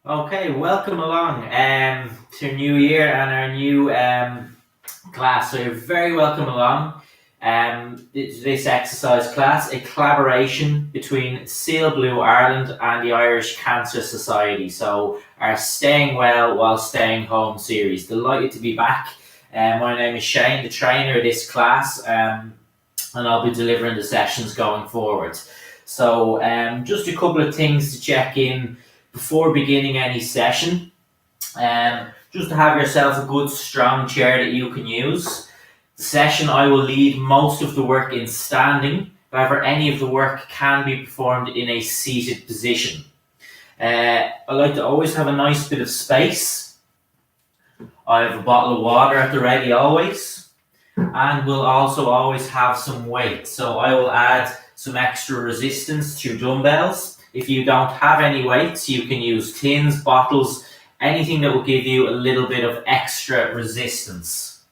Okay, welcome along to New Year and our new class. So you're very welcome along. This exercise class, a collaboration between Siel, Bleu Ireland and the Irish Cancer Society. So our Staying Well While Staying Home series. Delighted to be back. My name is Shane, the trainer of this class, and I'll be delivering the sessions going forward. So just a couple of things to check in before beginning any session. Just to have yourself a good strong chair that you can use. The session I will lead most of the work in standing. However, any of the work can be performed in a seated position. I like to always have a nice bit of space. I have a bottle of water at the ready always. And we'll also always have some weight. So I will add some extra resistance through dumbbells. If you don't have any weights, you can use tins, bottles, anything that will give you a little bit of extra resistance.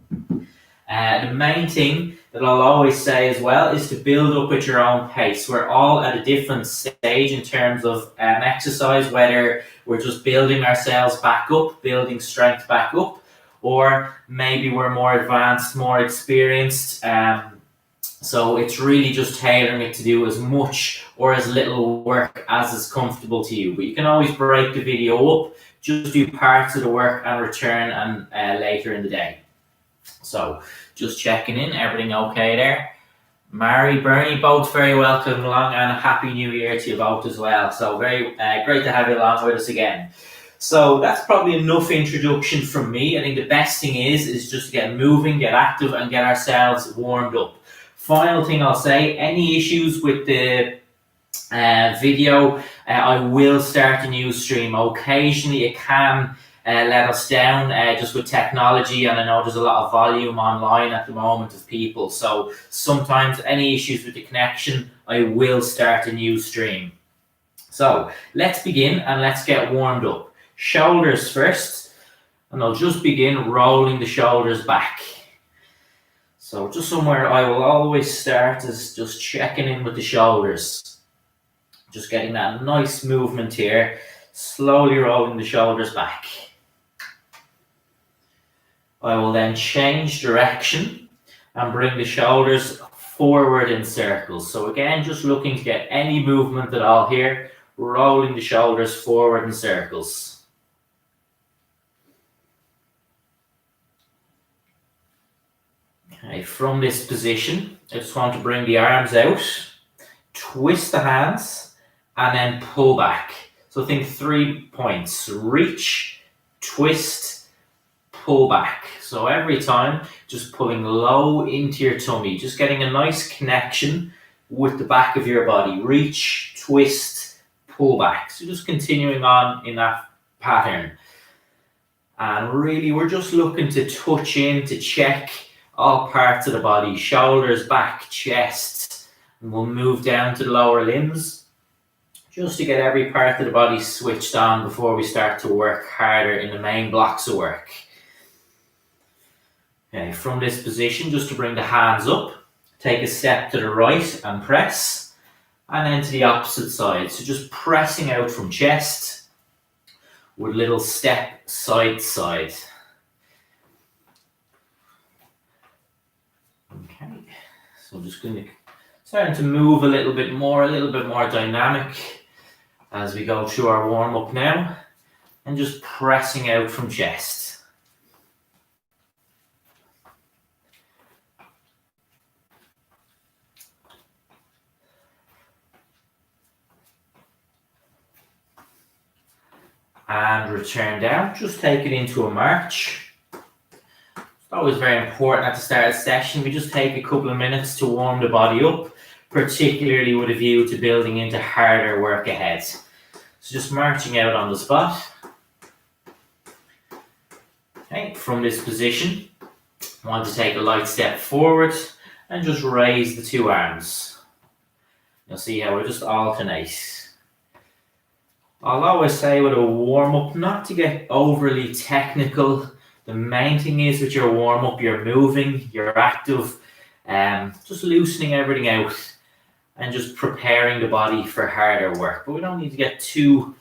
The main thing that I'll always say as well is to build up at your own pace. We're all at a different stage in terms of exercise, whether we're just building ourselves back up, building strength back up, or maybe we're more advanced, more experienced. So it's really just tailoring it to do as much or as little work as is comfortable to you. But you can always break the video up, just do parts of the work and return and later in the day. So just checking in, everything okay there? Mary, Bernie, both very welcome along, and a happy new year to you both as well. So very great to have you along with us again. So that's probably enough introduction from me. I think the best thing is just to get moving, get active, and get ourselves warmed up. Final thing I'll say, any issues with the video, I will start a new stream. Occasionally it can let us down just with technology, and I know there's a lot of volume online at the moment of people. So sometimes any issues with the connection, I will start a new stream. So let's begin and let's get warmed up. Shoulders first, and I'll just begin rolling the shoulders back. So just somewhere I will always start is just checking in with the shoulders. Just getting that nice movement here, slowly rolling the shoulders back. I will then change direction and bring the shoulders forward in circles. So again, just looking to get any movement at all here, rolling the shoulders forward in circles. Okay, from this position, I just want to bring the arms out, twist the hands, and then pull back. So think 3 points: reach, twist, pull back. So every time, just pulling low into your tummy, just getting a nice connection with the back of your body. Reach, twist, pull back. So just continuing on in that pattern. And really, we're just looking to touch in, to check all parts of the body, shoulders, back, chest, and we'll move down to the lower limbs just to get every part of the body switched on before we start to work harder in the main blocks of work. Okay, from this position, just to bring the hands up, take a step to the right and press, and then to the opposite side. So just pressing out from chest with a little step side to side. Okay, so just going to start to move a little bit more dynamic as we go through our warm up now, and just pressing out from chest. And return down, just take it into a march. Always very important at the start of the session. We just take a couple of minutes to warm the body up, particularly with a view to building into harder work ahead. So just marching out on the spot. Okay, from this position, I want to take a light step forward and just raise the two arms. You'll see how we just alternate. I'll always say with a warm up, not to get overly technical. The main thing is with your warm up, you're moving, you're active, just loosening everything out and just preparing the body for harder work. But we don't need to get too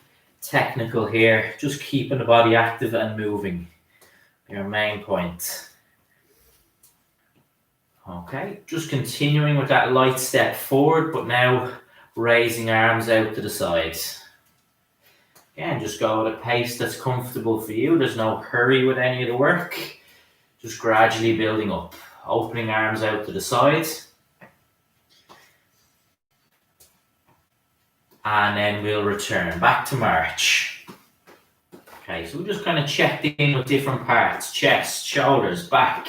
technical here, just keeping the body active and moving. Your main point. Okay, just continuing with that light step forward, but now raising arms out to the side. Again, just go at a pace that's comfortable for you. There's no hurry with any of the work. Just gradually building up. Opening arms out to the side. And then we'll return back to march. Okay, so we just kind of checked in with different parts. Chest, shoulders, back.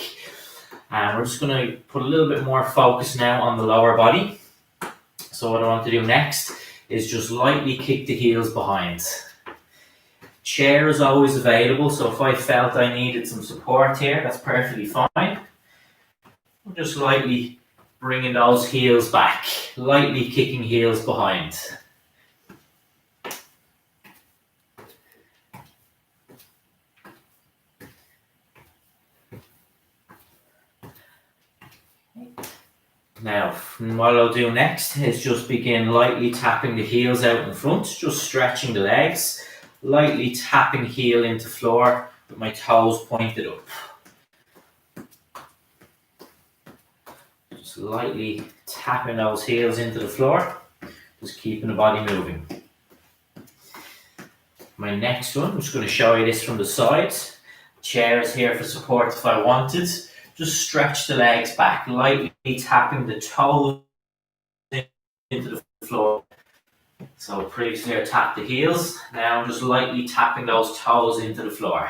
And we're just going to put a little bit more focus now on the lower body. So what I want to do next is just lightly kick the heels behind. Chair is always available, so if I felt I needed some support here, that's perfectly fine. I'm just lightly bringing those heels back, lightly kicking heels behind. Now, what I'll do next is just begin lightly tapping the heels out in front, just stretching the legs, lightly tapping heel into floor with my toes pointed up. Just lightly tapping those heels into the floor, just keeping the body moving. My next one, I'm just going to show you this from the side. Chair is here for support if I wanted. Just stretch the legs back, lightly tapping the toes into the floor. So previously I tapped the heels, now I'm just lightly tapping those toes into the floor.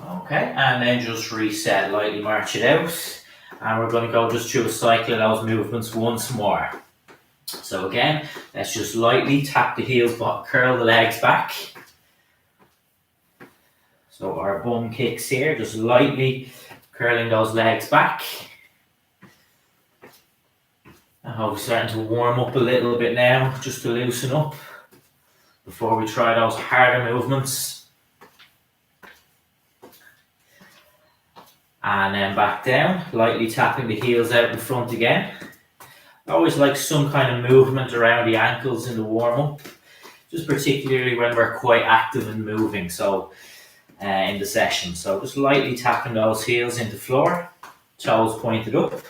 Okay, and then just reset, lightly march it out. And we're going to go just through a cycle of those movements once more. So again, let's just lightly tap the heels, but curl the legs back. So our bum kicks here, just lightly curling those legs back. And we're starting to warm up a little bit now, just to loosen up before we try those harder movements. And then back down, lightly tapping the heels out in front again. I always like some kind of movement around the ankles in the warm-up, just particularly when we're quite active and moving in the session. So just lightly tapping those heels into floor, toes pointed up.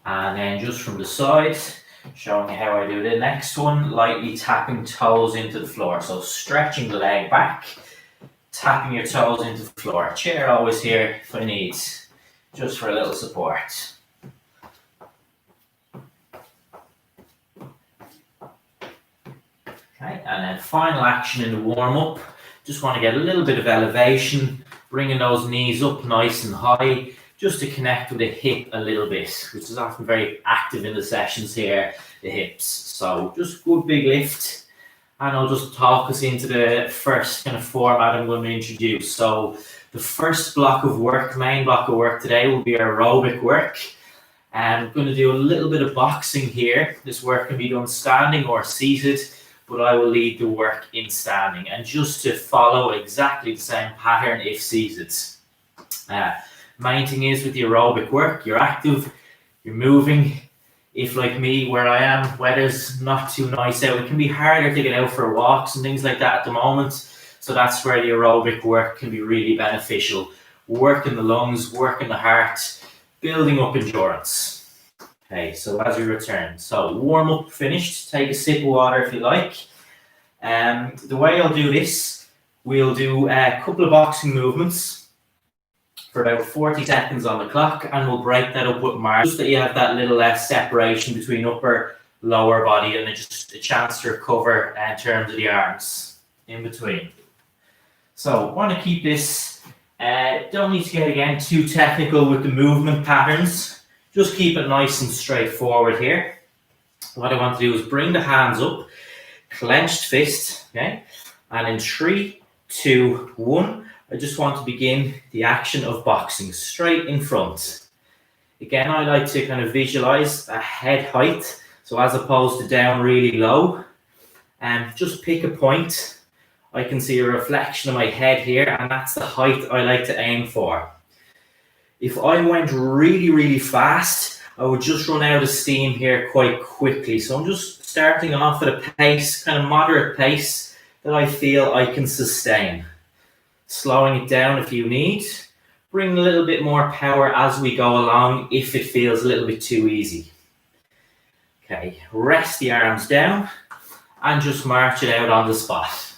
And then just from the side, showing you how I do the next one, lightly tapping toes into the floor. So stretching the leg back, tapping your toes into the floor. Chair always here if I need, just for a little support. Okay, and then final action in the warm-up. Just want to get a little bit of elevation, bringing those knees up nice and high, just to connect with the hip a little bit, which is often very active in the sessions here, the hips. So just good big lift. And I'll just talk us into the first kind of format I'm going to introduce. So the first block of work, main block of work today will be aerobic work. And I'm going to do a little bit of boxing here. This work can be done standing or seated, but I will lead the work in standing. And just to follow exactly the same pattern if seated. Main thing is with the aerobic work, you're active, you're moving. If like me, where I am, weather's not too nice out, it can be harder to get out for walks and things like that at the moment. So that's where the aerobic work can be really beneficial. Working the lungs, working the heart, building up endurance. Okay, so as we return, so warm up finished, take a sip of water if you like. The way I'll do this, we'll do a couple of boxing movements for about 40 seconds on the clock, and we'll break that up with march, just that you have that little less separation between upper, lower body, and just a chance to recover in terms of the arms in between. So, want to keep this, don't need to get again too technical with the movement patterns, just keep it nice and straightforward here. What I want to do is bring the hands up, clenched fist, okay, and in 3, 2, 1, I just want to begin the action of boxing straight in front. Again, I like to kind of visualize a head height, so as opposed to down really low, Just pick a point. I can see a reflection of my head here, and that's the height I like to aim for. If I went really, really fast, I would just run out of steam here quite quickly. So I'm just starting off at a pace, kind of moderate pace, that I feel I can sustain. Slowing it down if you need. Bring a little bit more power as we go along if it feels a little bit too easy. Okay, rest the arms down and just march it out on the spot.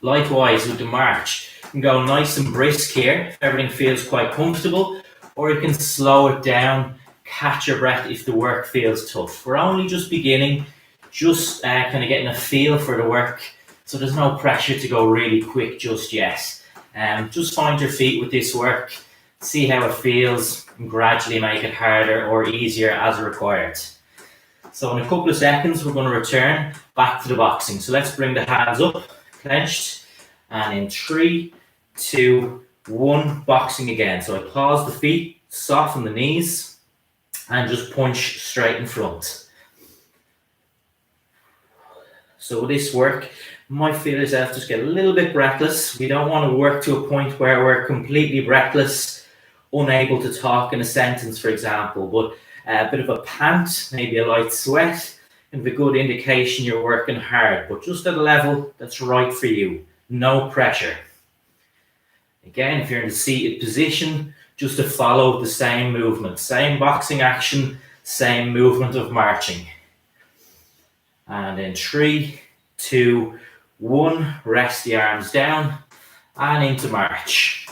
Likewise with the march, you can go nice and brisk here if everything feels quite comfortable, or you can slow it down, catch your breath if the work feels tough. We're only just beginning, just kind of getting a feel for the work, so there's no pressure to go really quick just yet. Just find your feet with this work, see how it feels, and gradually make it harder or easier as required. So in a couple of seconds, we're going to return back to the boxing. So let's bring the hands up, clenched, and in 3, 2, 1, boxing again. So I pause the feet, soften the knees, and just punch straight in front. So with this work, you might feel yourself just get a little bit breathless. We don't want to work to a point where we're completely breathless, unable to talk in a sentence, for example, but a bit of a pant, maybe a light sweat, can be a good indication you're working hard, but just at a level that's right for you. No pressure. Again, if you're in the seated position, just to follow the same movement, same boxing action, same movement of marching. And in 3, 2, 1, rest the arms down and into march.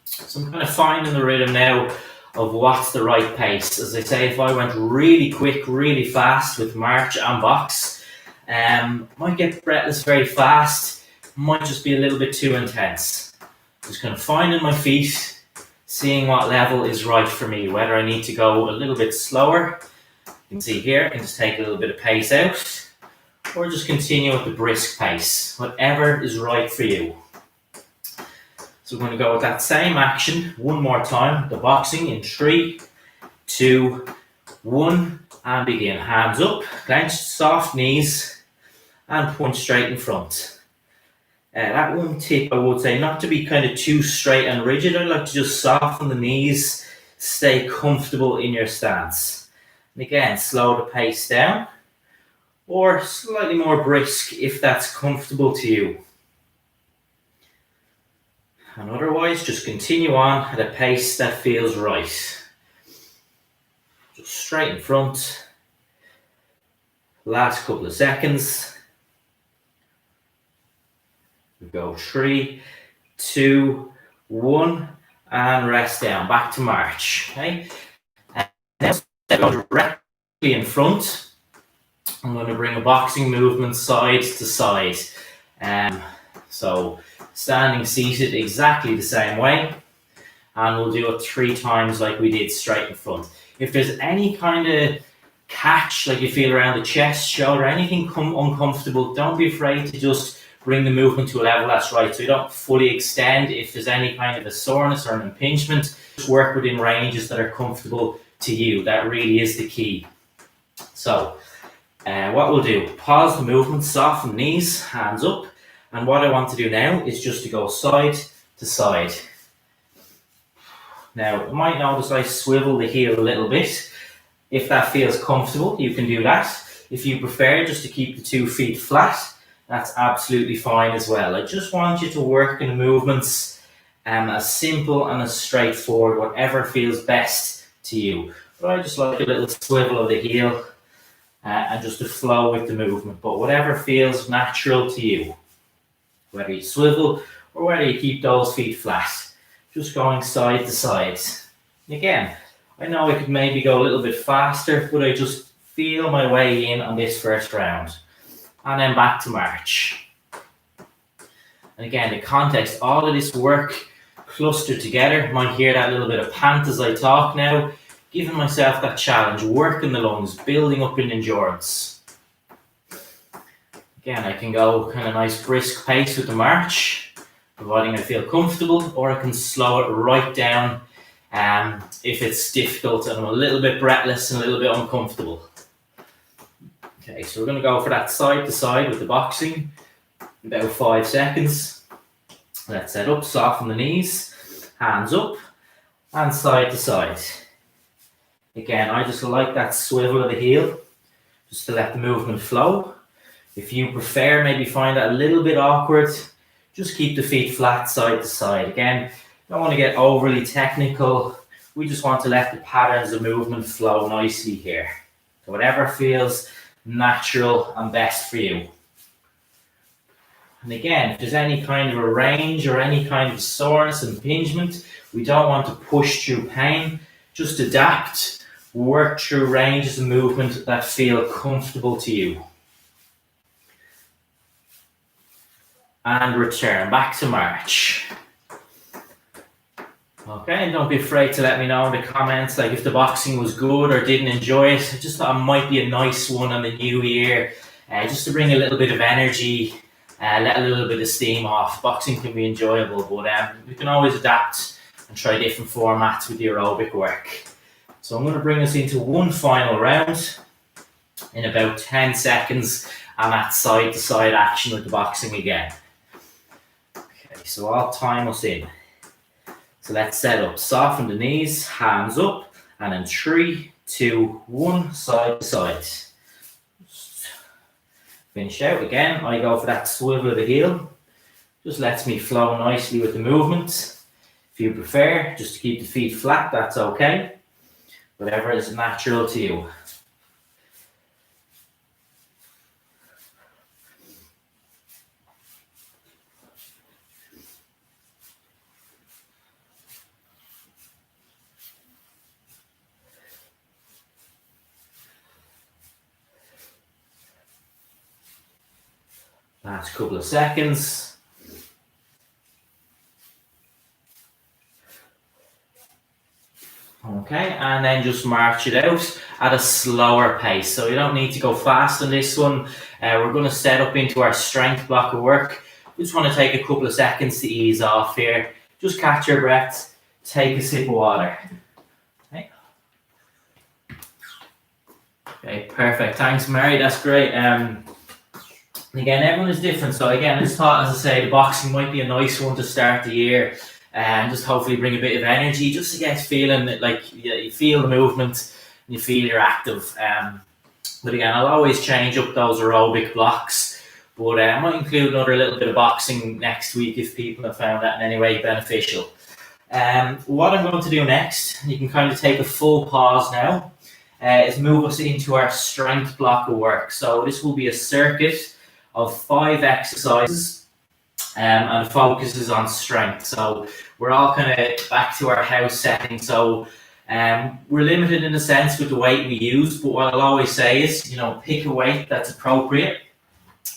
So I'm kind of finding the rhythm now of what's the right pace. As I say, if I went really quick, really fast with march and box, might get breathless very fast, might just be a little bit too intense. Just kind of finding my feet, seeing what level is right for me, whether I need to go a little bit slower. You can see here, I can just take a little bit of pace out, or just continue at the brisk pace, whatever is right for you. So we're going to go with that same action one more time, the boxing in 3, 2, 1, and begin. Hands up, clenched, soft knees, and punch straight in front. That one tip, I would say, not to be kind of too straight and rigid. I'd like to just soften the knees, stay comfortable in your stance. And again, slow the pace down, or slightly more brisk if that's comfortable to you. And otherwise, just continue on at a pace that feels right. Just straight in front. Last couple of seconds. We go 3, 2, 1, and rest down. Back to march. Okay. And now go directly in front. I'm going to bring a boxing movement side to side. So standing seated exactly the same way, and we'll do it 3 times like we did straight in front. If there's any kind of catch, like you feel around the chest, shoulder, anything uncomfortable, don't be afraid to just bring the movement to a level that's right, so you don't fully extend. If there's any kind of a soreness or an impingement, just work within ranges that are comfortable to you. That really is the key. So what we'll do, pause the movement, soften knees, hands up. And what I want to do now is just to go side to side. Now, you might notice I swivel the heel a little bit. If that feels comfortable, you can do that. If you prefer just to keep the 2 feet flat, that's absolutely fine as well. I just want you to work in the movements as simple and as straightforward, whatever feels best to you. But I just like a little swivel of the heel and just to flow with the movement. But whatever feels natural to you. Whether you swivel or whether you keep those feet flat, just going side to side. Again, I know I could maybe go a little bit faster, but I just feel my way in on this first round. And then back to march. And again, the context, all of this work clustered together. You might hear that little bit of pant as I talk now. Giving myself that challenge, working the lungs, building up in endurance. Again, I can go kind of nice brisk pace with the march, providing I feel comfortable, or I can slow it right down if it's difficult and I'm a little bit breathless and a little bit uncomfortable. Okay, so we're going to go for that side to side with the boxing, about 5 seconds. Let's set up, soften the knees, hands up, and side to side. Again, I just like that swivel of the heel, just to let the movement flow. If you prefer, maybe find that a little bit awkward, just keep the feet flat side to side. Again, don't want to get overly technical. We just want to let the patterns of movement flow nicely here. So whatever feels natural and best for you. And again, if there's any kind of a range or any kind of soreness and impingement, we don't want to push through pain. Just adapt, work through ranges of movement that feel comfortable to you. And return back to march. Okay, and don't be afraid to let me know in the comments, like if the boxing was good or didn't enjoy it. I just thought it might be a nice one on the new year, just to bring a little bit of energy, let a little bit of steam off. Boxing can be enjoyable, but we can always adapt and try different formats with the aerobic work. So I'm going to bring us into one final round in about 10 seconds, and that side to side action with the boxing again. Okay, so I'll time us in. So let's set up, soften the knees, hands up, and in 3, 2, 1, side to side. Just finish out again. I go for that swivel of the heel. Just lets me flow nicely with the movement. If you prefer, just to keep the feet flat, that's okay. Whatever is natural to you. Last couple of seconds. Okay, and then just march it out at a slower pace. So you don't need to go fast on this one. We're going to set up into our strength block of work. We just want to take a couple of seconds to ease off here. Just catch your breath, take a sip of water. Okay, perfect. Thanks, Mary. That's great. Again, everyone is different. So again, I just thought, as I say, the boxing might be a nice one to start the year, and just hopefully bring a bit of energy, just to get feeling that, like, you feel the movement, and you feel you're active. But again, I'll always change up those aerobic blocks. But I might include another little bit of boxing next week if people have found that in any way beneficial. What I'm going to do next, you can kind of take a full pause now, is move us into our strength block of work. So this will be a circuit of 5 exercises, and focuses on strength. So we're all kind of back to our house setting. So we're limited in a sense with the weight we use, but what I'll always say is, pick a weight that's appropriate.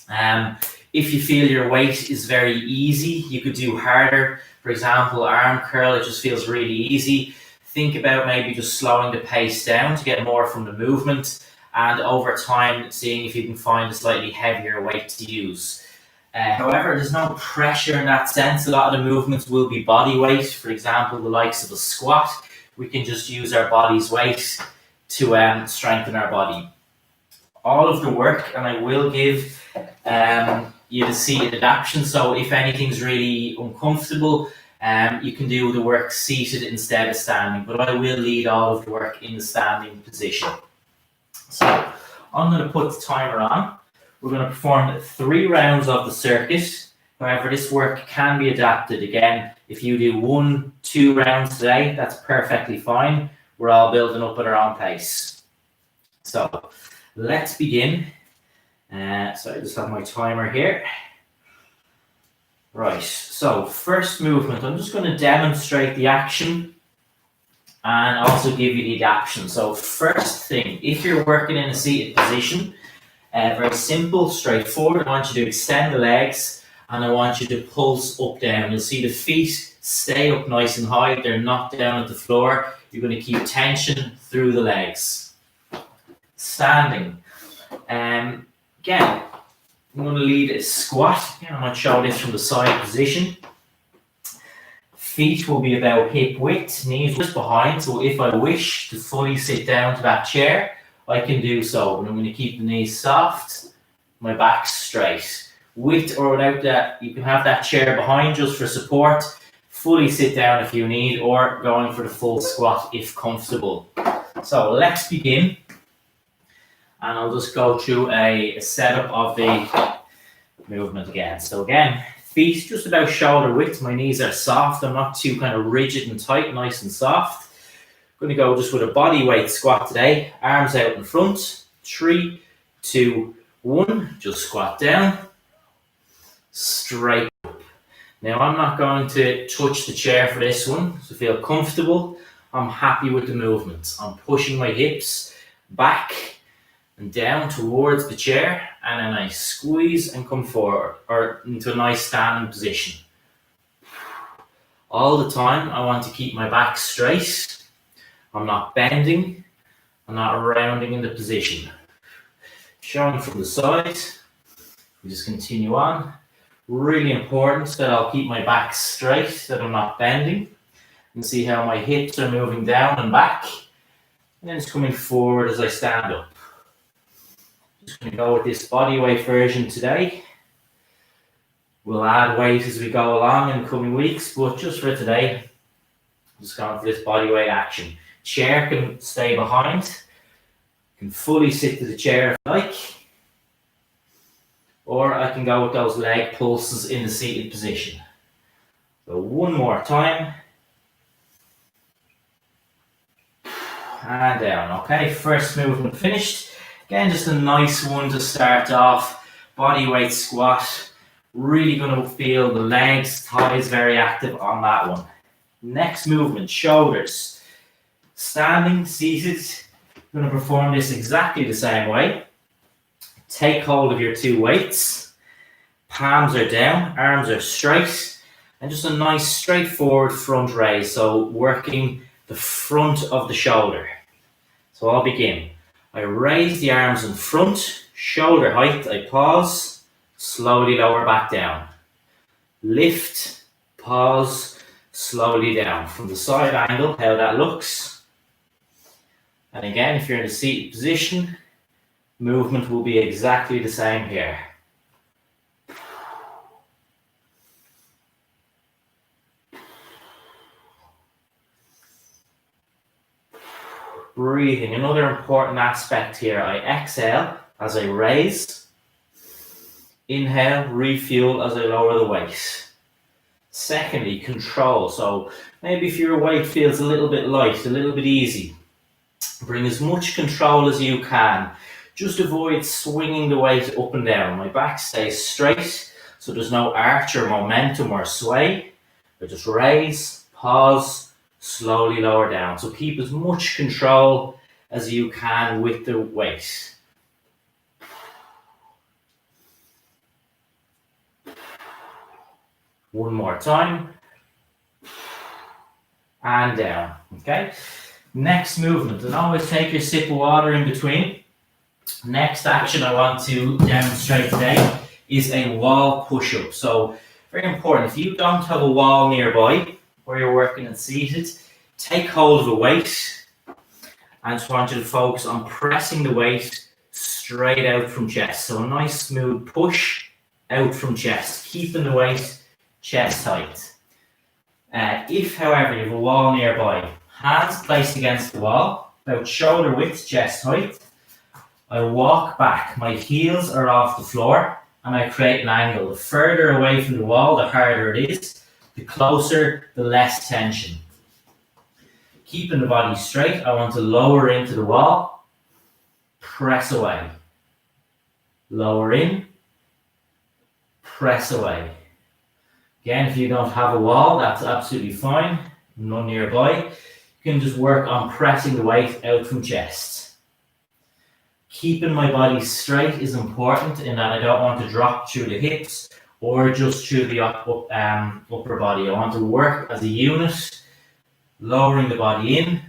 If you feel your weight is very easy, you could do harder. For example, arm curl, it just feels really easy. Think about maybe just slowing the pace down to get more from the movement, and over time seeing if you can find a slightly heavier weight to use. However, there's no pressure in that sense. A lot of the movements will be body weight. For example, the likes of a squat, we can just use our body's weight to strengthen our body. All of the work, and I will give you the seated adaptation, so if anything's really uncomfortable, you can do the work seated instead of standing, but I will lead all of the work in the standing position. So I'm going to put the timer on. We're going to perform 3 rounds of the circuit. However, this work can be adapted. Again, if you do 1, 2 rounds today, that's perfectly fine. We're all building up at our own pace. So let's begin. So I just have my timer here. Right, so first movement, I'm just going to demonstrate the action and also give you the adaptation. So first thing, if you're working in a seated position, very simple, straightforward. I want you to extend the legs and I want you to pulse up, down. You'll see the feet stay up nice and high. They're not down at the floor. You're going to keep tension through the legs. Standing. Again, I'm going to lead a squat. Again, I might show this from the side position. Feet will be about hip width, knees just behind. So if I wish to fully sit down to that chair, I can do so. And I'm going to keep the knees soft, my back straight. With or without that, you can have that chair behind just for support. Fully sit down if you need, or going for the full squat if comfortable. So let's begin. And I'll just go through a setup of the movement again. So again, feet just about shoulder width. My knees are soft. I'm not too kind of rigid and tight, nice and soft. I'm going to go just with a body weight squat today. Arms out in front. 3, 2, 1. Just squat down. Straight up. Now I'm not going to touch the chair for this one. So feel comfortable. I'm happy with the movement. I'm pushing my hips back and down towards the chair, and then I squeeze and come forward or into a nice standing position. All the time I want to keep my back straight. I'm not bending, I'm not rounding in the position. Showing from the side, we just continue on. Really important that I'll keep my back straight, that I'm not bending. And see how my hips are moving down and back, and then it's coming forward as I stand up. Just going to go with this body weight version today. We'll add weight as we go along in the coming weeks, but just for today, I'm just going for this body weight action. Chair can stay behind. You can fully sit to the chair if you like. Or I can go with those leg pulses in the seated position. So one more time. And down. Okay, first movement finished. Again, just a nice one to start off. Body weight squat. Really going to feel the legs, thighs very active on that one. Next movement, shoulders. Standing, seated. Going to perform this exactly the same way. Take hold of your 2 weights. Palms are down, arms are straight. And just a nice straightforward front raise. So working the front of the shoulder. So I'll begin. I raise the arms in front, shoulder height, I pause, slowly lower back down. Lift, pause, slowly down. From the side angle, how that looks. And again, if you're in a seated position, movement will be exactly the same here. Breathing, another important aspect here. I exhale as I raise. Inhale, refuel as I lower the weight. Secondly, control. So maybe if your weight feels a little bit light, a little bit easy, bring as much control as you can. Just avoid swinging the weight up and down. My back stays straight, so there's no arch or momentum or sway. I just raise, pause, slowly lower down. So keep as much control as you can with the weight. One more time. And down. Okay. Next movement. And always take your sip of water in between. Next action I want to demonstrate today is a wall push-up. So very important. If you don't have a wall nearby, where you're working and seated, take hold of the weight. I just want you to focus on pressing the weight straight out from chest. So a nice smooth push out from chest, keeping the weight chest height. If, however, you have a wall nearby, hands placed against the wall, about shoulder width, chest height, I walk back. My heels are off the floor and I create an angle. The further away from the wall, the harder it is. The closer, the less tension. Keeping the body straight, I want to lower into the wall, press away. Lower in, press away. Again, if you don't have a wall, that's absolutely fine. None nearby. You can just work on pressing the weight out from chest. Keeping my body straight is important in that I don't want to drop through the hips or just through the upper body. I want to work as a unit, lowering the body in,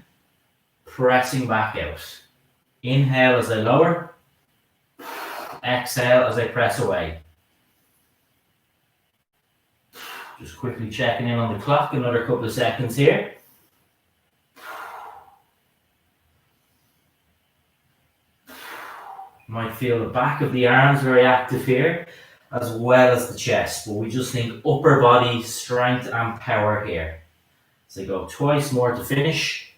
pressing back out. Inhale as I lower, exhale as I press away. Just quickly checking in on the clock, another couple of seconds here. You might feel the back of the arms very active here, as well as the chest, but we just need upper body strength and power here. So go twice more to finish.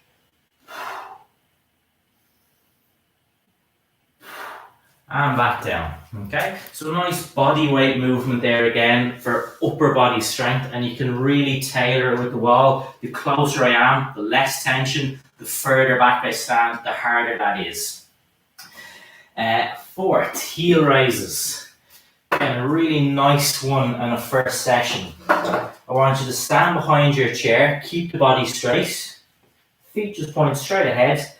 And back down. Okay, so a nice body weight movement there again for upper body strength, and you can really tailor it with the wall. The closer I am, the less tension, the further back I stand, the harder that is. Fourth, heel raises. Again, a really nice one in a first session. I want you to stand behind your chair, keep the body straight, feet just point straight ahead,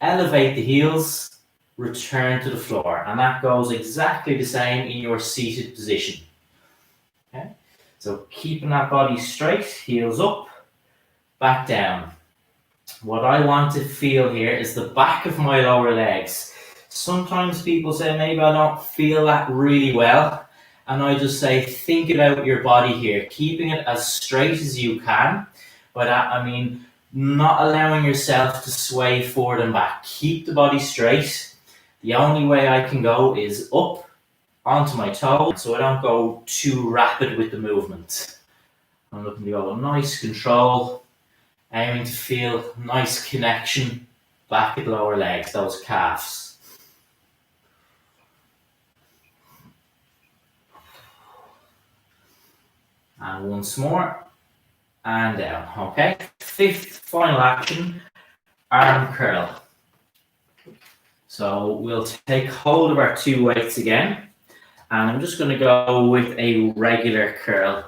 elevate the heels, return to the floor, and that goes exactly the same in your seated position. Okay, so keeping that body straight, heels up, back down. What I want to feel here is the back of my lower legs. Sometimes people say maybe I don't feel that really well, and I just say think about your body here, keeping it as straight as you can. By that I mean not allowing yourself to sway forward and back. Keep the body straight. The only way I can go is up onto my toes, so I don't go too rapid with the movement. I'm looking to go with nice control, aiming to feel nice connection back at the lower legs, those calves. And once more, and down. Okay, fifth final action, arm curl. So we'll take hold of our two weights again, and I'm just going to go with a regular curl.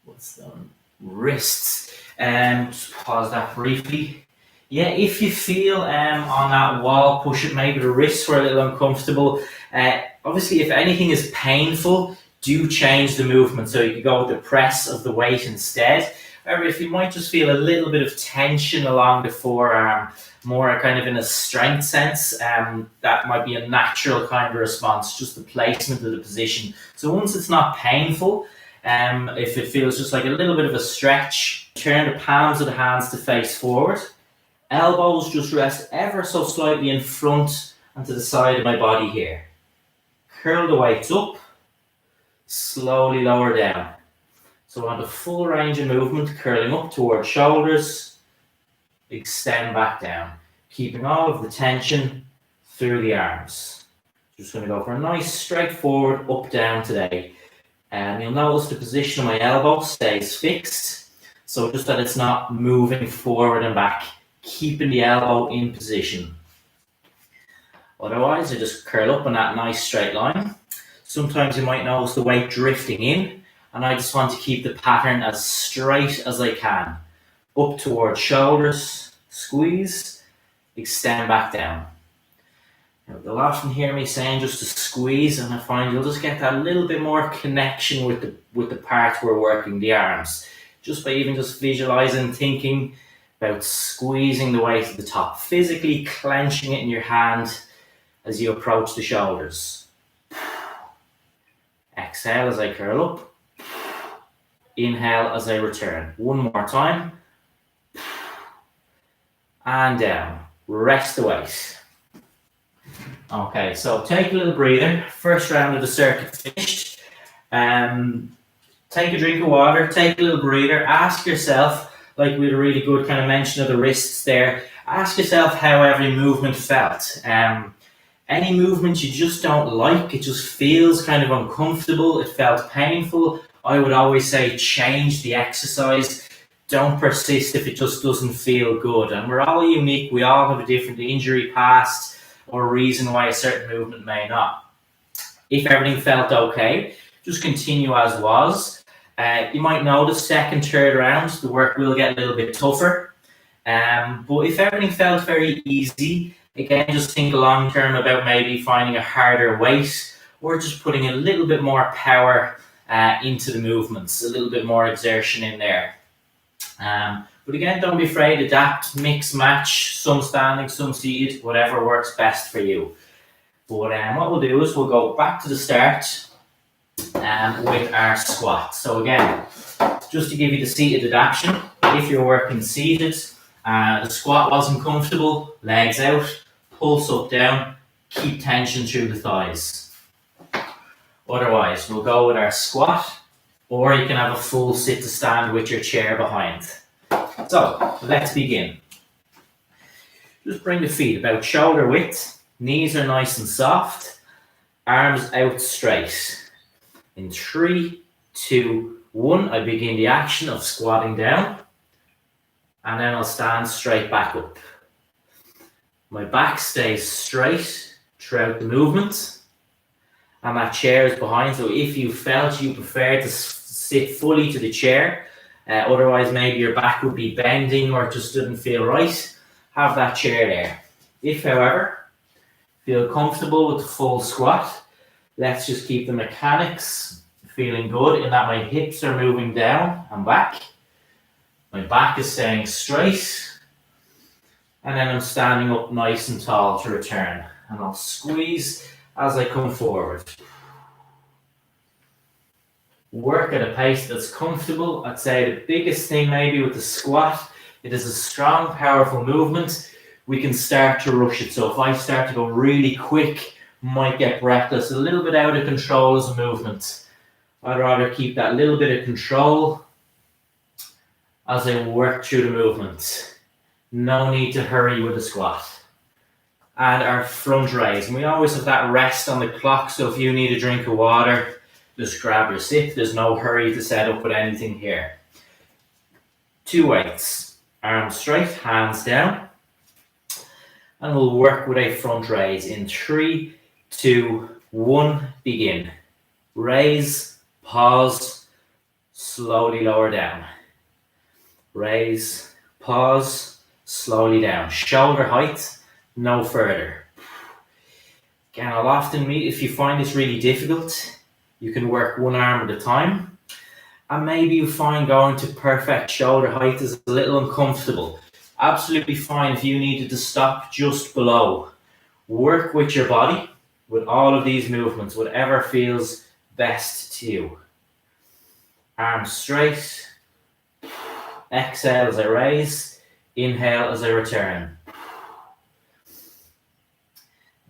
What's the wrists? Just pause that briefly. Yeah, if you feel on that wall push it, maybe the wrists were a little uncomfortable. Obviously, if anything is painful, do change the movement. So you could go with the press of the weight instead. However, if you might just feel a little bit of tension along the forearm, more kind of in a strength sense, that might be a natural kind of response, just the placement of the position. So once it's not painful, if it feels just like a little bit of a stretch, turn the palms of the hands to face forward. Elbows just rest ever so slightly in front and to the side of my body here. Curl the weights up, slowly lower down. So on the full range of movement, curling up towards shoulders, extend back down, keeping all of the tension through the arms. Just going to go for a nice straightforward up down today. And you'll notice the position of my elbow stays fixed, so just that it's not moving forward and back, keeping the elbow in position. Otherwise, I just curl up in that nice straight line. Sometimes you might notice the weight drifting in, and I just want to keep the pattern as straight as I can. Up towards shoulders, squeeze, extend back down. Now, you'll often hear me saying just to squeeze, and I find you'll just get that little bit more connection with the part we're working, the arms. Just by even just visualizing, thinking about squeezing the weight at the top, physically clenching it in your hand as you approach the shoulders. Exhale as I curl up. Inhale as I return. One more time. And down. Rest the weight. Okay, so take a little breather. First round of the circuit finished. Take a drink of water, take a little breather. Ask yourself, like we had a really good kind of mention of the wrists there, ask yourself how every movement felt. Any movement you just don't like, it just feels kind of uncomfortable, it felt painful, I would always say change the exercise. Don't persist if it just doesn't feel good. And we're all unique, we all have a different injury past or reason why a certain movement may not. If everything felt okay, just continue as was. You might notice second, third round, the work will get a little bit tougher. But if everything felt very easy, again, just think long term about maybe finding a harder weight or just putting a little bit more power into the movements, a little bit more exertion in there. But again, don't be afraid, adapt, mix, match, some standing, some seated, whatever works best for you. But what we'll do is we'll go back to the start with our squat. So again, just to give you the seated adaptation, if you're working seated, the squat wasn't comfortable, legs out, pulse up, down, keep tension through the thighs. Otherwise, we'll go with our squat, or you can have a full sit to stand with your chair behind. So, let's begin. Just bring the feet about shoulder width, knees are nice and soft, arms out straight. In 3, 2, 1, I begin the action of squatting down, and then I'll stand straight back up. My back stays straight throughout the movement, and that chair is behind, so if you felt you prefer to sit fully to the chair, otherwise maybe your back would be bending or it just didn't feel right, have that chair there. If, however, feel comfortable with the full squat, let's just keep the mechanics feeling good in that my hips are moving down and back. My back is staying straight. And then I'm standing up nice and tall to return. And I'll squeeze as I come forward. Work at a pace that's comfortable. I'd say the biggest thing maybe with the squat, it is a strong, powerful movement. We can start to rush it. So if I start to go really quick, might get breathless, a little bit out of control as a movement. I'd rather keep that little bit of control as I work through the movement. No need to hurry with the squat. And our front raise. And we always have that rest on the clock, so if you need a drink of water, just grab your sip. There's no hurry to set up with anything here. 2 weights. Arms straight, hands down. And we'll work with a front raise. In 3, 2, 1, begin. Raise, pause, slowly lower down. Raise, pause, slowly down. Shoulder height, no further. Again, I'll often meet, if you find this really difficult, you can work one arm at a time. And maybe you find going to perfect shoulder height is a little uncomfortable. Absolutely fine if you needed to stop just below. Work with your body, with all of these movements, whatever feels best to you. Arms straight. Exhale as I raise. Inhale as I return.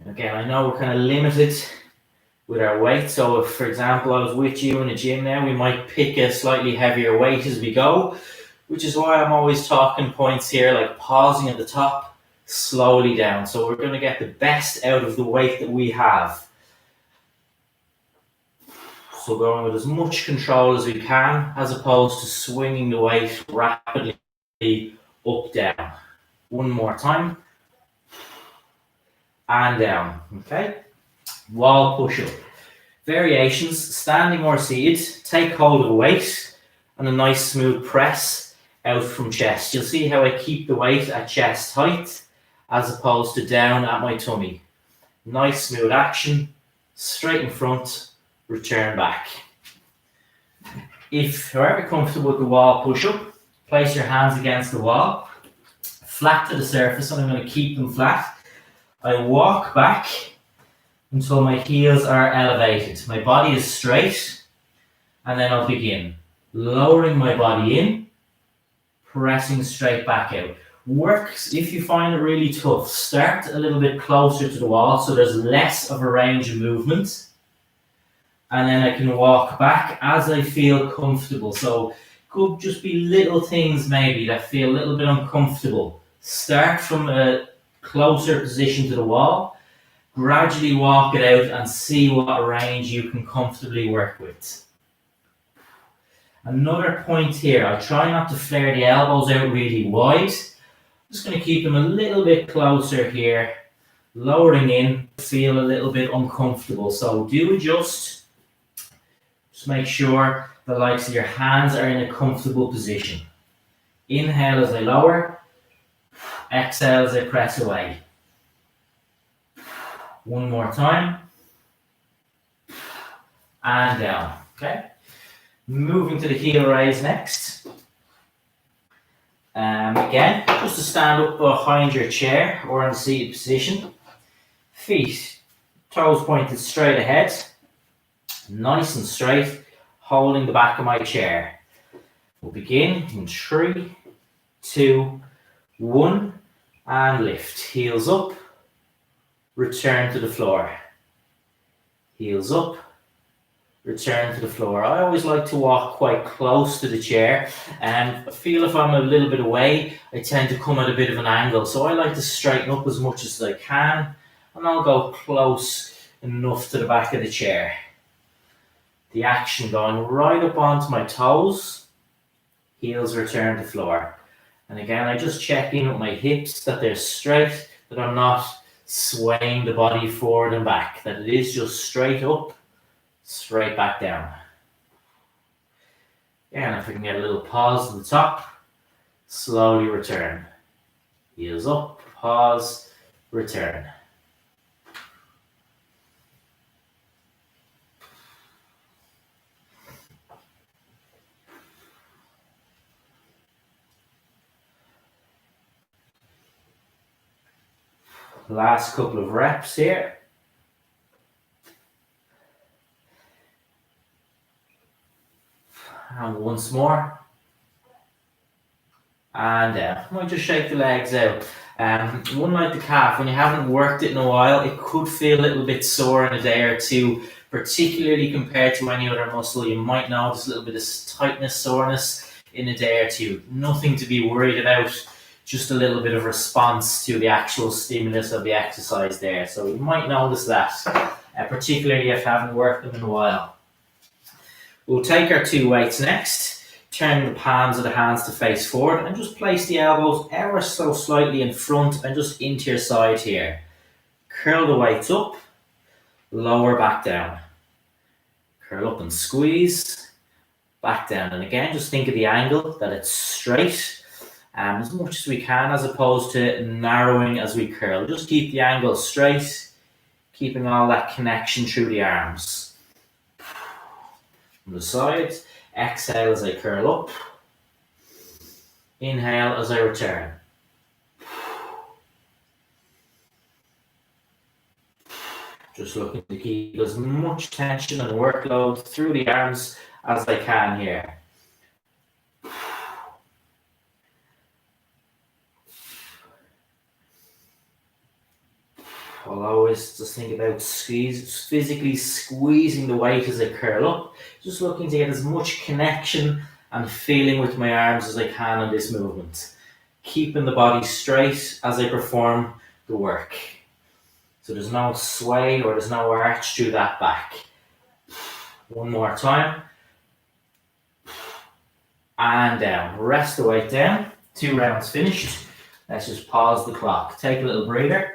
Again, I know we're kind of limited with our weight. So if, for example, I was with you in a gym now, we might pick a slightly heavier weight as we go, which is why I'm always talking points here, like pausing at the top, slowly down. So we're going to get the best out of the weight that we have. So going with as much control as we can, as opposed to swinging the weight rapidly up, down. One more time. And down. Okay. Wall push-up. Variations, standing or seated. Take hold of the weight and a nice smooth press out from chest. You'll see how I keep the weight at chest height as opposed to down at my tummy. Nice smooth action. Straight in front. Return back. If you're ever comfortable with the wall push-up, place your hands against the wall, flat to the surface, and I'm going to keep them flat. I walk back until my heels are elevated. My body is straight, and then I'll begin. Lowering my body in, pressing straight back out. Works, if you find it really tough, start a little bit closer to the wall so there's less of a range of movement. And then I can walk back as I feel comfortable. So could just be little things maybe that feel a little bit uncomfortable. Start from a closer position to the wall, gradually walk it out and see what range you can comfortably work with. Another point here, I'll try not to flare the elbows out really wide. Just going to keep them a little bit closer here, lowering in, feel a little bit uncomfortable. So do adjust. Just make sure the likes of your hands are in a comfortable position. Inhale as I lower, exhale as I press away. One more time. And down, okay? Moving to the heel raise next. Again, just to stand up behind your chair or in the seated position. Feet, toes pointed straight ahead. Nice and straight, holding the back of my chair. We'll begin in 3, 2, 1, and lift. Heels up, return to the floor. Heels up, return to the floor. I always like to walk quite close to the chair, and I feel if I'm a little bit away, I tend to come at a bit of an angle. So I like to straighten up as much as I can, and I'll go close enough to the back of the chair. The action going right up onto my toes, heels return to floor. And again, I just check in with my hips that they're straight, that I'm not swaying the body forward and back, that it is just straight up, straight back down. And if we can get a little pause at the top, slowly return. Heels up, pause, return. Last couple of reps here. And once more. And down. Might just shake the legs out. One like the calf, when you haven't worked it in a while, it could feel a little bit sore in a day or two, particularly compared to any other muscle. You might notice a little bit of tightness, soreness in a day or two. Nothing to be worried about. Just a little bit of response to the actual stimulus of the exercise there. So you might notice that, particularly if you haven't worked them in a while. We'll take our two weights next. Turn the palms of the hands to face forward and just place the elbows ever so slightly in front and just into your side here. Curl the weights up, lower back down. Curl up and squeeze, back down. And again, just think of the angle, that it's straight. As much as we can, as opposed to narrowing as we curl. Just keep the angle straight, keeping all that connection through the arms. From the sides, exhale as I curl up. Inhale as I return. Just looking to keep as much tension and workload through the arms as I can here. I'll always just think about physically squeezing the weight as I curl up. Just looking to get as much connection and feeling with my arms as I can in this movement. Keeping the body straight as I perform the work. So there's no sway or there's no arch through that back. One more time. And down. Rest the weight down. 2 rounds finished. Let's just pause the clock. Take a little breather.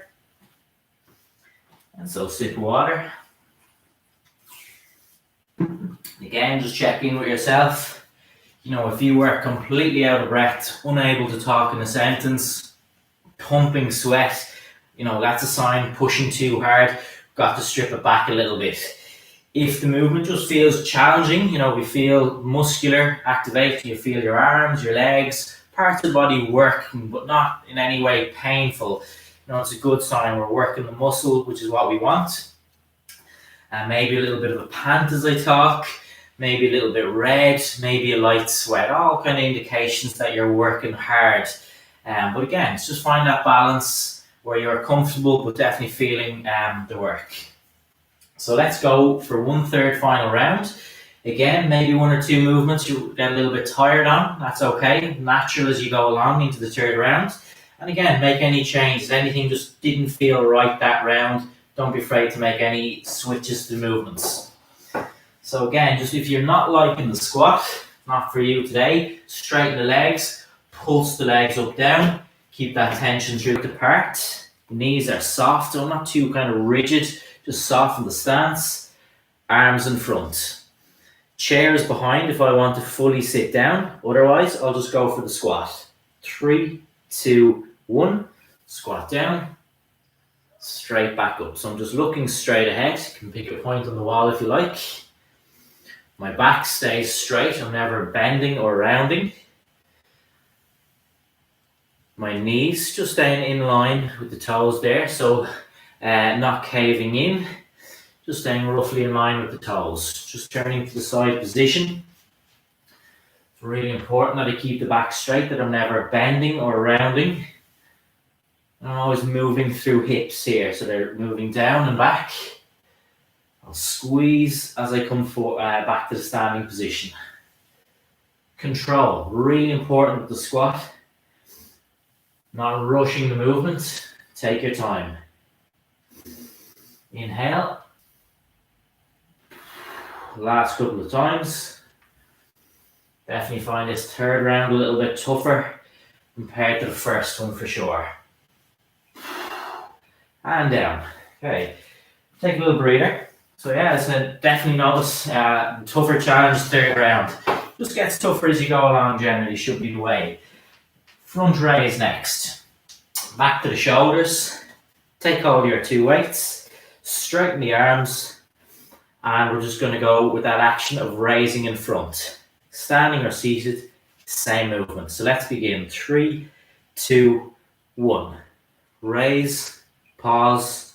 And so sip of water. Again, just check in with yourself. You know, if you were completely out of breath, unable to talk in a sentence, pumping sweat, you know, that's a sign pushing too hard. Got to strip it back a little bit. If the movement just feels challenging, you know, we feel muscular activation, you feel your arms, your legs, parts of the body working, but not in any way painful. You know, it's a good sign we're working the muscle, which is what we want. And maybe a little bit of a pant as I talk, maybe a little bit red, maybe a light sweat, all kind of indications that you're working hard. But again, it's just find that balance where you're comfortable, but definitely feeling the work. So let's go for 1/3 final round. Again, maybe 1 or 2 movements you get a little bit tired on. That's okay. Natural as you go along into the 3rd round. And again, make any changes. Anything just didn't feel right that round, don't be afraid to make any switches to movements. So again, just if you're not liking the squat, not for you today, straighten the legs, pulse the legs up down, keep that tension through the part. Knees are soft, so not too kind of rigid, just soften the stance. Arms in front. Chairs behind if I want to fully sit down, otherwise I'll just go for the squat. 3, 2, 1, squat down, straight back up. So I'm just looking straight ahead. You can pick a point on the wall if you like. My back stays straight. I'm never bending or rounding. My knees just staying in line with the toes there. So not caving in. Just staying roughly in line with the toes. Just turning to the side position. It's really important that I keep the back straight, that I'm never bending or rounding. I'm always moving through hips here, so they're moving down and back. I'll squeeze as I come back to the standing position. Control, really important with the squat. Not rushing the movement. Take your time. Inhale. Last couple of times. Definitely find this third round a little bit tougher compared to the first one for sure. And down. Okay. Take a little breather. So yeah, it's definitely notice tougher challenge third round. Just gets tougher as you go along generally, should be the way. Front raise next. Back to the shoulders. Take hold of your two weights. Straighten the arms. And we're just going to go with that action of raising in front. Standing or seated, same movement. So let's begin. 3, 2, 1. Raise, pause,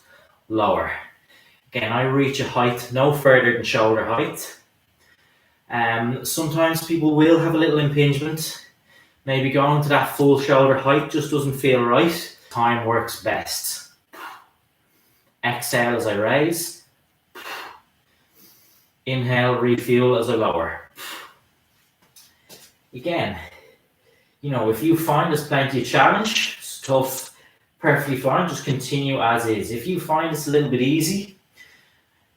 lower. Again, I reach a height no further than shoulder height. Sometimes people will have a little impingement. Maybe going to that full shoulder height just doesn't feel right. Time works best. Exhale as I raise. Inhale, refuel as I lower. Again, if you find there's plenty of challenge, it's tough, perfectly fine, just continue as is. If you find it's a little bit easy,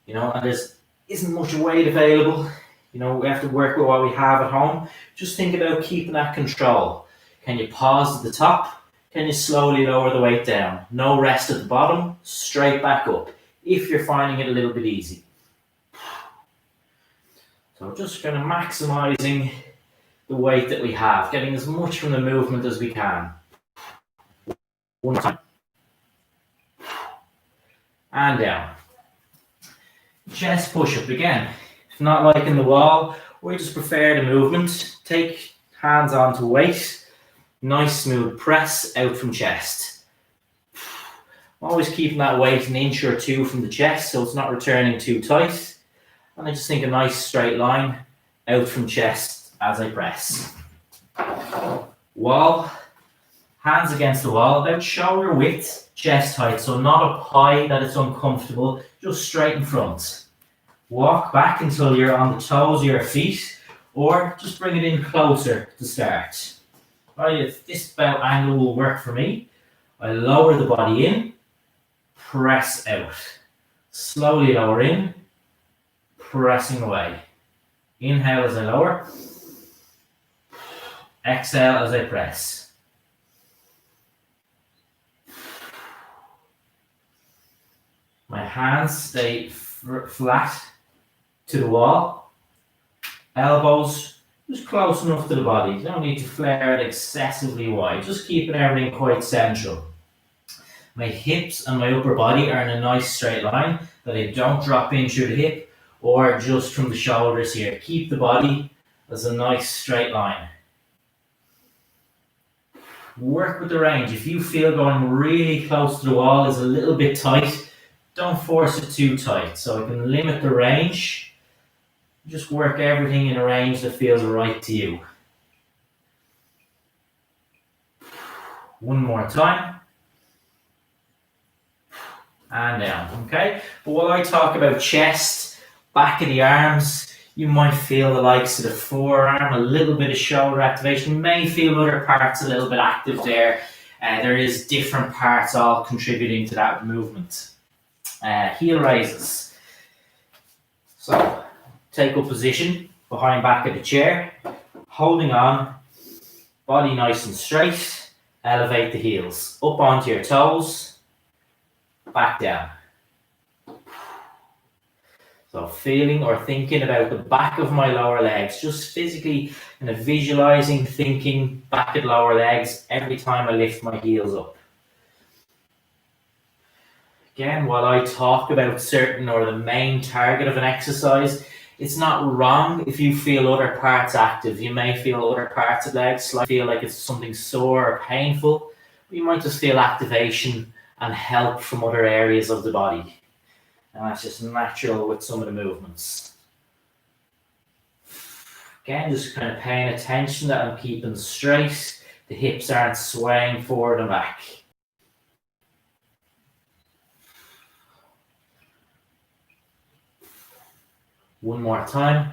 and there isn't much weight available, we have to work with what we have at home, just think about keeping that control. Can you pause at the top? Can you slowly lower the weight down? No rest at the bottom, straight back up, if you're finding it a little bit easy. So just kind of maximizing the weight that we have, getting as much from the movement as we can. One time. And down. Chest push-up again. If not liking the wall, or you just prefer the movement, take hands onto weight. Nice smooth press out from chest. Always keeping that weight an inch or two from the chest so it's not returning too tight. And I just think a nice straight line out from chest as I press. Wall, hands against the wall, about shoulder width, chest height, so not up high that it's uncomfortable, just straight in front. Walk back until you're on the toes of your feet, or just bring it in closer to start. Right, if this about angle will work for me, I lower the body in, press out. Slowly lower in, pressing away. Inhale as I lower. Exhale as I press. My hands stay flat to the wall. Elbows just close enough to the body. You don't need to flare it excessively wide. Just keeping everything quite central. My hips and my upper body are in a nice straight line, that they don't drop in through the hip or just from the shoulders here. Keep the body as a nice straight line. Work with the range. If you feel going really close to the wall is a little bit tight, don't force it too tight. So I can limit the range. Just work everything in a range that feels right to you. One more time. And down, okay? But while I talk about chest, back of the arms, you might feel the likes of the forearm, a little bit of shoulder activation. You may feel other parts a little bit active there. There is different parts all contributing to that movement. Heel raises. So, take up position behind back of the chair, holding on, body nice and straight, elevate the heels, up onto your toes, back down. So feeling or thinking about the back of my lower legs, just physically visualizing, thinking back at lower legs every time I lift my heels up. Again, while I talk about certain or the main target of an exercise, it's not wrong if you feel other parts active. You may feel other parts of legs, feel like it's something sore or painful. But you might just feel activation and help from other areas of the body. And that's just natural with some of the movements. Again, just kind of paying attention that I'm keeping straight. The hips aren't swaying forward and back. One more time.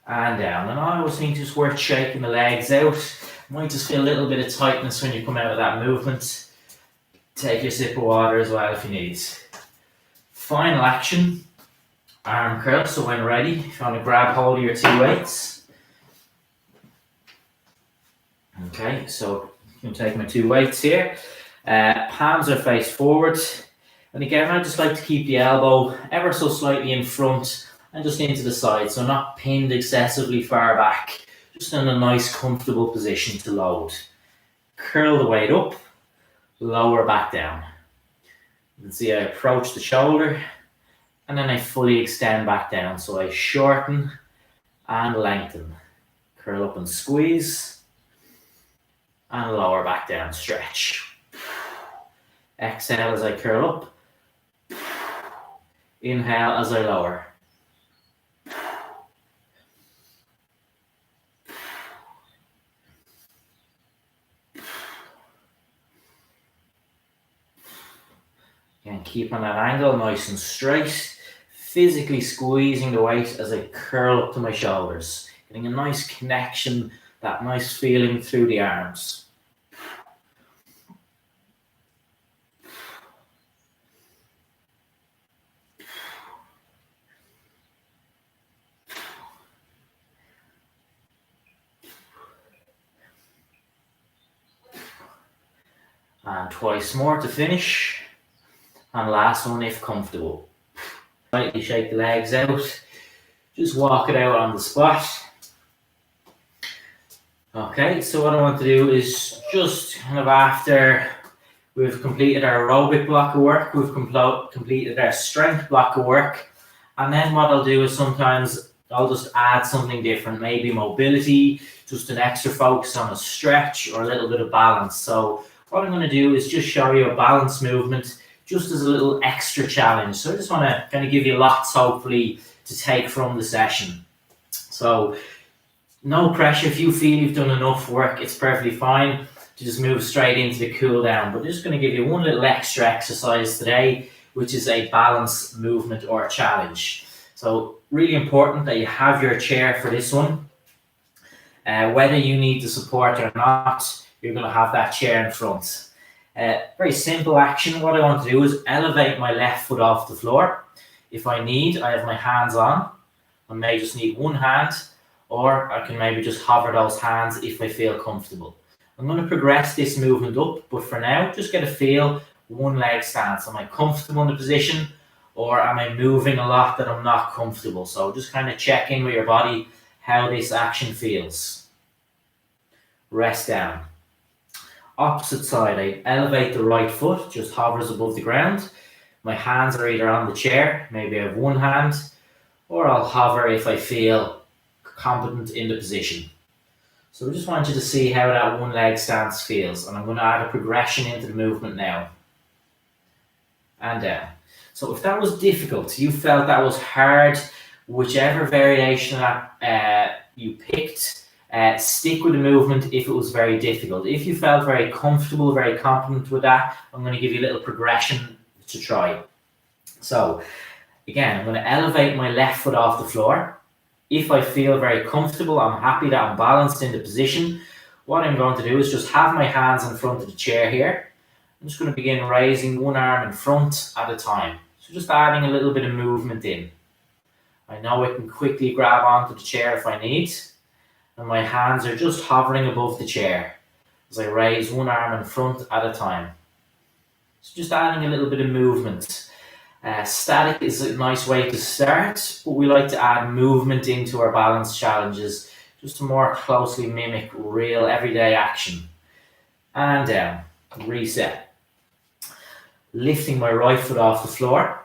And down. And I always think it's worth shaking the legs out. Might just feel a little bit of tightness when you come out of that movement. Take your sip of water as well if you need. Final action, arm curl. So when ready, if you want to grab hold of your 2 weights. Okay, so I'm taking my 2 weights here. Palms are faced forward. And again, I just like to keep the elbow ever so slightly in front and just into the side, so not pinned excessively far back, just in a nice comfortable position to load. Curl the weight up, lower back down. You can see I approach the shoulder and then I fully extend back down, so I shorten and lengthen. Curl up and squeeze and lower back down, stretch. Exhale as I curl up. Inhale as I lower. Again, keep on that angle nice and straight. Physically squeezing the weight as I curl up to my shoulders. Getting a nice connection, that nice feeling through the arms. And twice more to finish. And last one if comfortable. Slightly shake the legs out. Just walk it out on the spot. Okay, so what I want to do is just kind of after we've completed our aerobic block of work, we've completed our strength block of work, and then what I'll do is sometimes I'll just add something different, maybe mobility, just an extra focus on a stretch or a little bit of balance. So what I'm going to do is just show you a balance movement just as a little extra challenge. So I just want to kind of give you lots, hopefully, to take from the session. So no pressure. If you feel you've done enough work, it's perfectly fine to just move straight into the cool down. But I'm just going to give you one little extra exercise today, which is a balance movement or challenge. So really important that you have your chair for this one. Whether you need the support or not, you're going to have that chair in front. Very simple action. What I want to do is elevate my left foot off the floor. If I need, I have my hands on. I may just need one hand, or I can maybe just hover those hands if I feel comfortable. I'm going to progress this movement up, but for now, just get a feel, one leg stance. Am I comfortable in the position, or am I moving a lot that I'm not comfortable? So just kind of check in with your body how this action feels. Rest down. Opposite side, I elevate the right foot, just hovers above the ground. My hands are either on the chair, maybe I have one hand, or I'll hover if I feel competent in the position. So I just want you to see how that one leg stance feels, and I'm going to add a progression into the movement now. And down. So if that was difficult, you felt that was hard, whichever variation that you picked, stick with the movement if it was very difficult. If you felt very comfortable, very competent with that, I'm going to give you a little progression to try. So again, I'm going to elevate my left foot off the floor. If I feel very comfortable, I'm happy that I'm balanced in the position, what I'm going to do is just have my hands in front of the chair here. I'm just going to begin raising one arm in front at a time. So just adding a little bit of movement in. I know I can quickly grab onto the chair if I need. And my hands are just hovering above the chair as I raise one arm in front at a time. So just adding a little bit of movement. Static is a nice way to start, but we like to add movement into our balance challenges just to more closely mimic real everyday action. And down. Reset. Lifting my right foot off the floor.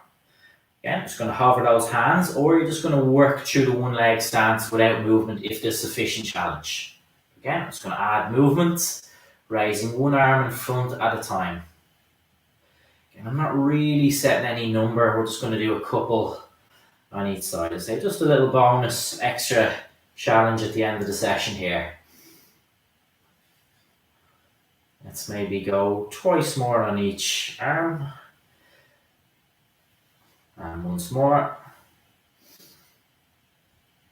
Again, just going to hover those hands, or you're just going to work through the one leg stance without movement if there's sufficient challenge. Again, I'm just going to add movement, raising one arm in front at a time. Again, I'm not really setting any number, we're just going to do a couple on each side. I say just a little bonus extra challenge at the end of the session here. Let's maybe go twice more on each arm. And once more.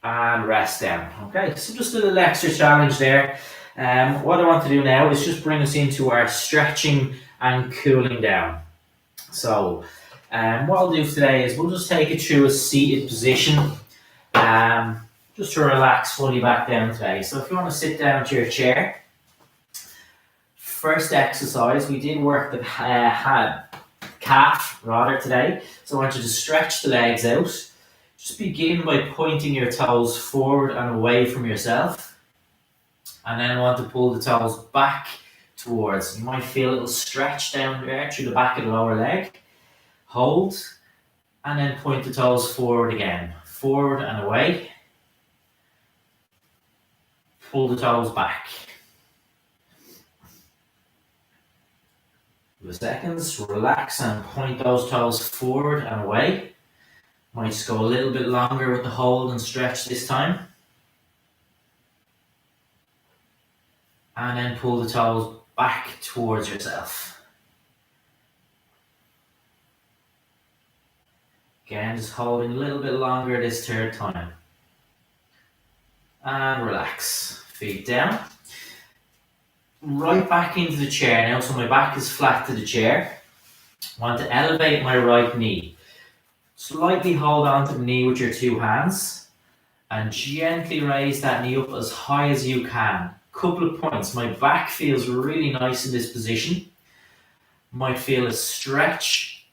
And rest down. Okay, so just a little extra challenge there. What I want to do now is just bring us into our stretching and cooling down. So, what I'll do today is we'll just take it through a seated position, just to relax fully back down today. So, if you want to sit down to your chair, first exercise we did work the calf rather today. So, I want you to stretch the legs out. Just begin by pointing your toes forward and away from yourself. And then I want to pull the toes back towards. You might feel a little stretch down there through the back of the lower leg. Hold. And then point the toes forward again. Forward and away. Pull the toes back. 2 seconds. Relax and point those toes forward and away. Might just go a little bit longer with the hold and stretch this time. And then pull the toes back towards yourself. Again, just holding a little bit longer this third time. And relax. Feet down. Right back into the chair now, so my back is flat to the chair. I want to elevate my right knee. Slightly hold on to the knee with your 2 hands and gently raise that knee up as high as you can. Couple of points. My back feels really nice in this position. Might feel a stretch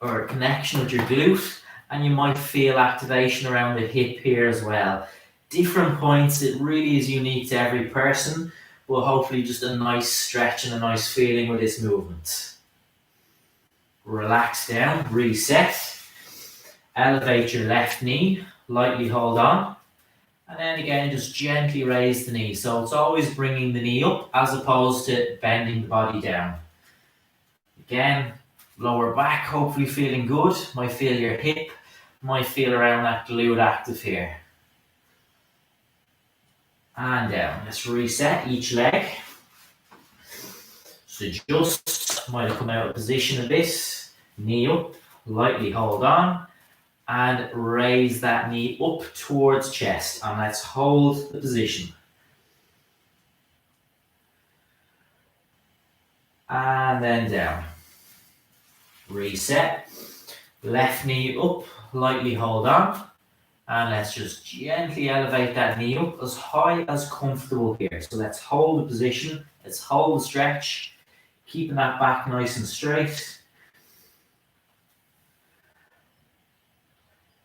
or a connection with your glute, and you might feel activation around the hip here as well. Different points. It really is unique to every person, but hopefully just a nice stretch and a nice feeling with this movement. Relax down, reset, elevate your left knee, lightly hold on, and then again just gently raise the knee. So it's always bringing the knee up as opposed to bending the body down. Again, lower back, hopefully feeling good. Might feel your hip, might feel around that glute active here. And down. Let's reset each leg. So just might have come out of position a bit. Knee up, lightly hold on, and raise that knee up towards chest. And let's hold the position. And then down. Reset. Left knee up, lightly hold on. And let's just gently elevate that knee up as high as comfortable here. So let's hold the position. Let's hold the stretch. Keeping that back nice and straight.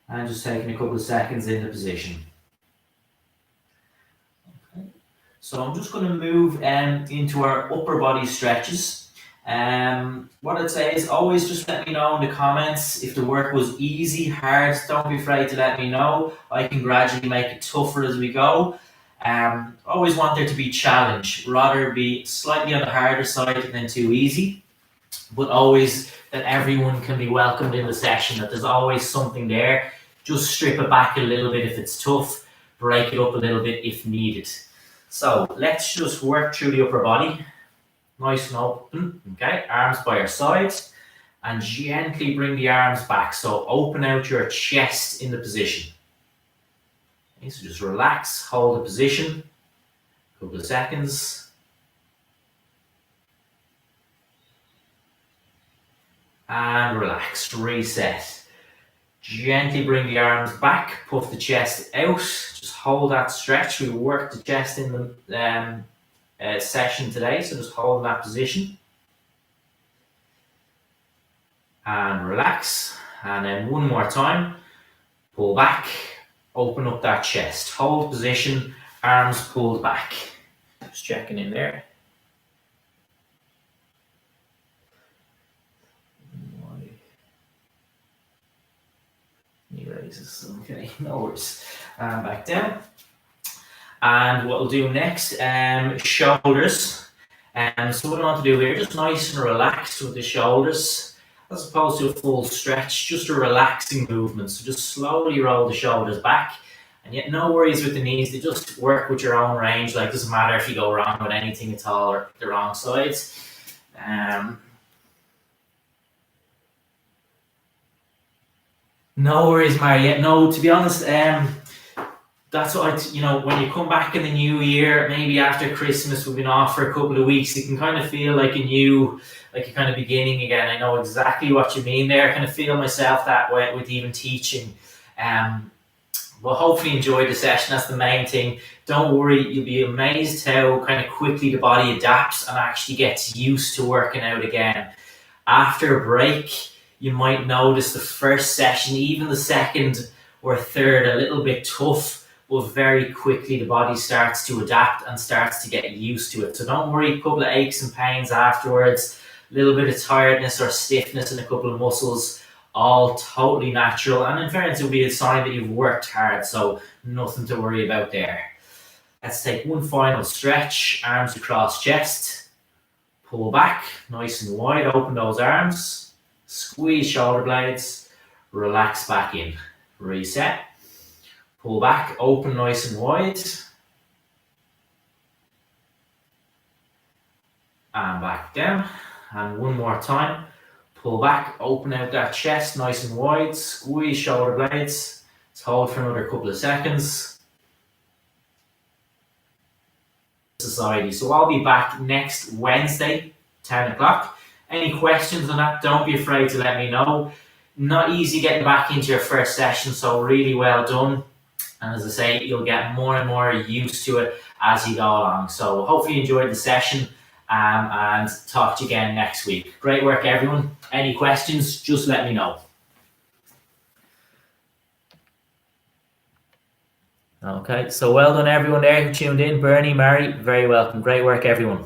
And just taking a couple of seconds in the position. Okay. So I'm just going to move into our upper body stretches. What I'd say is always just let me know in the comments if the work was easy, hard. Don't be afraid to let me know. I can gradually make it tougher as we go. Always want there to be challenge, rather be slightly on the harder side than too easy, but always that everyone can be welcomed in the session, that there's always something there. Just strip it back a little bit if it's tough, break it up a little bit if needed. So let's just work through the upper body. Nice and open, okay? Arms by your sides and gently bring the arms back. So open out your chest in the position. Okay, so just relax, hold the position, a couple of seconds. And relax, reset. Gently bring the arms back, puff the chest out, just hold that stretch. We worked the chest in the session today, so just hold that position. And relax, and then one more time, pull back, open up that chest, hold position, arms pulled back. Just checking in there. Knee raises, okay, no worries. Back down. And what we'll do next, shoulders. So what I want to do here, just nice and relaxed with the shoulders, as opposed to a full stretch, just a relaxing movement. So just slowly roll the shoulders back, and yet no worries with the knees. They just work with your own range. Like, it doesn't matter if you go wrong with anything at all or the wrong sides. No worries, Mary. Yeah, no, to be honest, that's what when you come back in the new year, maybe after Christmas, we've been off for a couple of weeks, it can kind of feel like like a kind of beginning again. I know exactly what you mean there. I kind of feel myself that way with even teaching. Um, well, hopefully enjoy the session. That's the main thing. Don't worry, you'll be amazed how kind of quickly the body adapts and actually gets used to working out again. After a break, you might notice the first session, even the second or third, a little bit tough, but very quickly the body starts to adapt and starts to get used to it. So don't worry, a couple of aches and pains afterwards, a little bit of tiredness or stiffness in a couple of muscles, all totally natural. And in fairness, it will be a sign that you've worked hard, so nothing to worry about there. Let's take one final stretch, arms across chest. Pull back, nice and wide, open those arms. Squeeze shoulder blades, relax back in. Reset. Pull back, open nice and wide. And back down. And one more time. Pull back, open out that chest nice and wide. Squeeze shoulder blades. Let's hold for another couple of seconds. Society. So I'll be back next Wednesday, 10 o'clock. Any questions on that, don't be afraid to let me know. Not easy getting back into your first session, so really well done. And as I say, you'll get more and more used to it as you go along. So hopefully you enjoyed the session, and talk to you again next week. Great work, everyone. Any questions, just let me know. Okay, so well done everyone there who tuned in. Bernie, Mary, very welcome. Great work, everyone.